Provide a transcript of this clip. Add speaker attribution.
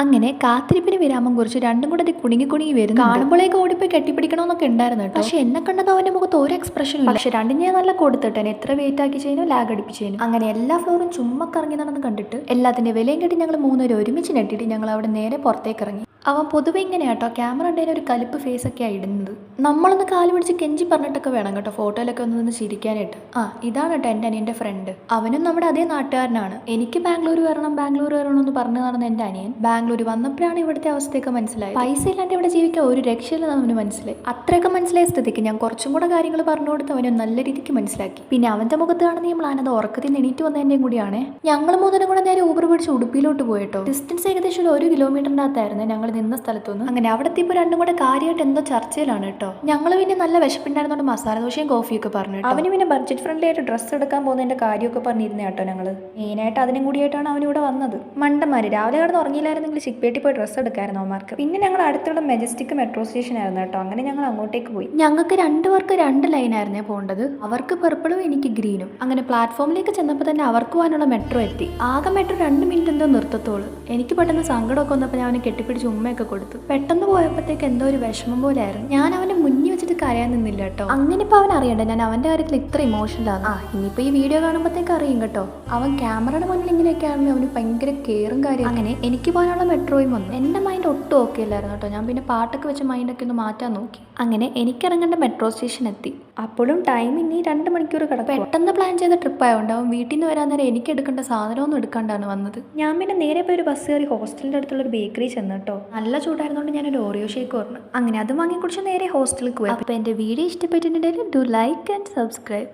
Speaker 1: അങ്ങനെ കാത്തിരിപ്പിന് വിരാമം കുറിച്ച് രണ്ടും കൂടെ കുണുങ്ങി കുണുങ്ങി വരും. കാണുമ്പോഴേക്ക് ഓടിപ്പോയി കെട്ടിപ്പിടിക്കണമെന്നൊക്കെ ഉണ്ടായിരുന്നു കേട്ടോ. പക്ഷെ എന്നെ കണ്ടത് അവന്റെ മുഖത്ത് ഒരു എക്സ്പ്രഷനും ഇല്ല. പക്ഷെ രണ്ടും ഞാൻ നല്ല കൊടുത്തിട്ടേ എത്ര വെയിറ്റ് ആക്കി ചെയ്യുന്നു, ലാഗ് അടിപ്പിച്ചു. അങ്ങനെ എല്ലാ ഫ്ലോറും ചുമ്മാ കറങ്ങി നടന്ന് കണ്ടിട്ട് എല്ലാത്തിന്റെ വിലയും കെട്ടി ഞങ്ങൾ മൂന്നുപേരും ഒരുമിച്ച് നെട്ടിട്ട് ഞങ്ങൾ അവിടെ നേരെ പുറത്തേക്ക് ഇറങ്ങി. അവൻ പൊതുവെ ഇങ്ങനെ കേട്ടോ, ക്യാമറ ഉണ്ടെങ്കിൽ ഒരു കലിപ്പ് ഫേസ് ഒക്കെ ഇടുന്നത്. നമ്മളൊന്ന് കാല് പിടിച്ച് കെഞ്ചി പറഞ്ഞിട്ടൊക്കെ വേണം കേട്ടോ ഫോട്ടോയിലൊക്കെ ഒന്ന് നിന്ന് ചിരിക്കാനായിട്ട്. ഇതാണ് കേട്ടോ എൻ്റെ അനിയൻ്റെ ഫ്രണ്ട്. അവനും നമ്മുടെ അതേ നാട്ടുകാരനാണ്. എനിക്ക് ബാംഗ്ലൂർ വരണം എന്ന് പറഞ്ഞു നടന്ന എൻ്റെ അനിയൻ ബാംഗ്ലൂർ വന്നപ്പോഴാണ് ഇവിടുത്തെ അവസ്ഥയൊക്കെ മനസ്സിലായി. പൈസ ഇല്ലാണ്ട് ഇവിടെ ജീവിക്കാൻ ഒരു രക്ഷയില്ലെന്ന് അവന് മനസ്സിലായി. അത്രയൊക്കെ മനസ്സിലായ സ്ഥിതിക്ക് ഞാൻ കുറച്ചും കൂടെ കാര്യങ്ങൾ പറഞ്ഞു കൊടുത്ത് അവന് നല്ല രീതിക്ക് മനസ്സിലാക്കി. പിന്നെ അവന്റെ മുഖത്ത് കാണുന്ന പ്ലാനത് ഉറക്കത്തിൽ എണീറ്റ് വന്നതിൻ്റെയും കൂടിയാണ്. ഞങ്ങൾ മൂന്നിനും കൂടെ നേരെ ഊബർ പിടിച്ച് ഉടുപ്പിയിലോട്ട് പോയിട്ടോ. ഡിസ്റ്റൻസ് ഏകദേശം 1 കിലോമീറ്ററിൻ്റെ അകത്തായിരുന്നു ഞങ്ങൾ നിന്ന സ്ഥലത്തുനിന്ന്. അങ്ങനെ അവിടെ എത്തിയപ്പോൾ രണ്ടും കൂടെ കാര്യമായിട്ട് എന്തോ ചർച്ചയിലാണ് കേട്ടോ. ഞങ്ങൾ പിന്നെ നല്ല വിശപ്പുണ്ടായിരുന്നോണ്ട് മസാല ദോശയും കോഫിയൊക്കെ പറഞ്ഞു. അവന് പിന്നെ ബഡ്ജറ്റ് ഫ്രണ്ട്ലി ആയിട്ട് ഡ്രസ്സ് എടുക്കാൻ പോകുന്നതിന്റെ കാര്യമൊക്കെ പറഞ്ഞിരുന്ന കേട്ടോ. ഞങ്ങള് മെയിനായിട്ട് അതിനും കൂടിയായിട്ടാണ് അവനിവിടെ വന്നത്. മണ്ടന്മാര് രാവിലെ കിടന്ന് ഉറങ്ങിയില്ലായിരുന്നെങ്കിൽ ചിക്പേട്ടി പോയി ഡ്രസ്സ് എടുക്കായിരുന്നു അവന്മാർക്ക്. പിന്നെ ഞങ്ങൾ അടുത്തുള്ള മെജസ്റ്റിക് മെട്രോ സ്റ്റേഷൻ ആയിരുന്നു കേട്ടോ. അങ്ങനെ ഞങ്ങൾ അങ്ങോട്ടേക്ക് പോയി. ഞങ്ങൾക്ക് രണ്ടുപേർക്ക് 2 ലൈനായിരുന്നേ പോകേണ്ടത്. അവർക്ക് പർപ്പിളും എനിക്ക് ഗ്രീനും. അങ്ങനെ പ്ലാറ്റ്ഫോമിലേക്ക് ചെന്നപ്പോൾ തന്നെ അവർക്ക് പോകാനുള്ള മെട്രോ എത്തി. ആകെ മെട്രോ 2 മിനിറ്റ് എന്തോ നിർത്തത്തോളൂ. എനിക്ക് പെട്ടെന്ന് സങ്കടമൊക്കെ വന്നപ്പോൾ ഞാൻ അവനെ കെട്ടിപ്പിടിച്ച് ഉമ്മയൊക്കെ കൊടുത്തു. പെട്ടെന്ന് പോയപ്പോഴത്തേക്ക് എന്തോ ഒരു വിഷമം പോലെ ആയിരുന്നു. ഞാൻ അവനെ മുന്നിൽ വെച്ചിട്ട് കരയാൻ നിന്നില്ല കേട്ടോ. അങ്ങനെ ഇപ്പൊ അവൻ അറിയണ്ട ഞാൻ അവന്റെ കാര്യത്തിൽ ഇത്ര ഇമോഷണലാണ്. ഇനിയിപ്പോ ഈ വീഡിയോ കാണുമ്പോഴത്തേക്ക് അറിയും കേട്ടോ. അവൻ ക്യാമറയുടെ മുന്നിൽ ഇങ്ങനെയൊക്കെ ആണെങ്കിൽ അവന് ഭയങ്കര കെയറും കാര്യം. അങ്ങനെ എനിക്ക് പോകാനുള്ള മെട്രോയും വന്നു. എന്റെ മൈൻഡ് ഒട്ടും ഓക്കെ അല്ലായിരുന്നു കേട്ടോ. ഞാൻ പിന്നെ പാട്ടൊക്കെ വെച്ച് മൈൻഡൊക്കെ ഒന്ന് മാറ്റാൻ നോക്കി. അങ്ങനെ എനിക്കിറങ്ങേണ്ട മെട്രോ സ്റ്റേഷൻ എത്തി. അപ്പോഴും ടൈം ഇനി 2 മണിക്കൂർ കിടക്കും. പെട്ടെന്ന് പ്ലാൻ ചെയ്ത ട്രിപ്പ് ആയതുകൊണ്ട് അവൻ വീട്ടിൽ നിന്ന് വരാൻ നേരം എനിക്ക് എടുക്കേണ്ട സാധനമൊന്നും എടുക്കാണ്ടാണ് വന്നത്. ഞാൻ പിന്നെ നേരെ പോയി ഒരു ബസ് കയറി ഹോസ്റ്റലിന്റെ അടുത്തുള്ള ഒരു ബേക്കറി ചെന്ന് കേട്ടോ. നല്ല ചൂടായിരുന്നോണ്ട് ഞാനൊരു ഓറിയോ ഷേക്ക് പറഞ്ഞു. അങ്ങനെ അത് വാങ്ങി കുടിച്ച് നേരെ ഹോസ്റ്റലിൽ പോയി. അപ്പോൾ എൻ്റെ വീഡിയോ ഇഷ്ടപ്പെട്ടിട്ടുണ്ടെങ്കിൽ ഡു ലൈക്ക് ആൻഡ് സബ്സ്ക്രൈബ്.